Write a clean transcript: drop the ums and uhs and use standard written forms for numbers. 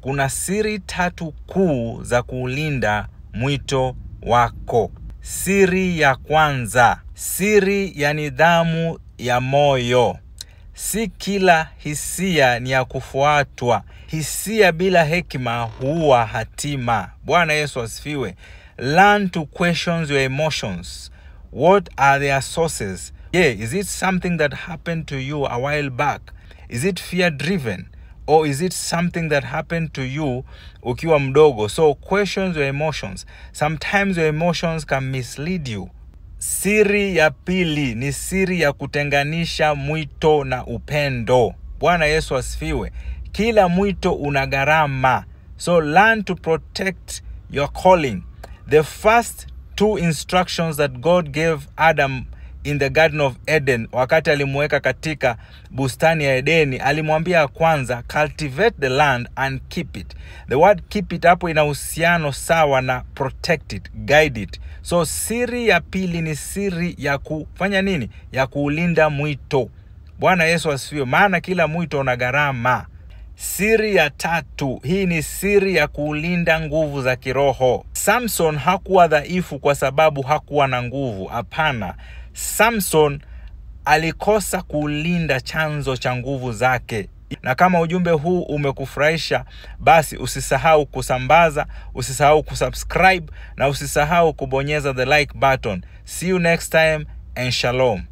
kuna siri 3 kuu za kuulinda mwito wako. Siri ya kwanza, siri ya nidhamu ya moyo. Si kila hisia ni ya kufuatwa. Hisia bila hekima huwa hatima. Bwana Yesu asifiwe. Learn to question your emotions. What are their sources? Is it something that happened to you a while back? Is it fear driven? Or is it something that happened to you ukiwa mdogo? So question your emotions. Sometimes your emotions can mislead you. Siri ya pili ni siri ya kutenganisha mwito na upendo. Bwana Yesu asifiwe. Kila mwito una gharama. So learn to protect your calling. The first 2 instructions that God gave Adam in the Garden of Eden, wakati alimuweka katika bustani ya Edeni, alimwambia kwanza, cultivate the land and keep it. The word keep it hapo ina uhusiano sawa na protect it, guide it. So siri ya pili ni siri ya kufanya nini? Ya kuulinda mwito. Bwana Yesu asifiwe. Maana kila mwito una gharama. Siri ya 3, hii ni siri ya kuulinda nguvu za kiroho. Samson hakuwa dhaifu kwa sababu hakuwa na nguvu. Hapana. Samson alikosa kulinda chanzo cha nguvu zake. Na kama ujumbe huu umekufurahisha, basi usisahau kusambaza, usisahau kusubscribe na usisahau kubonyeza the like button. See you next time and shalom.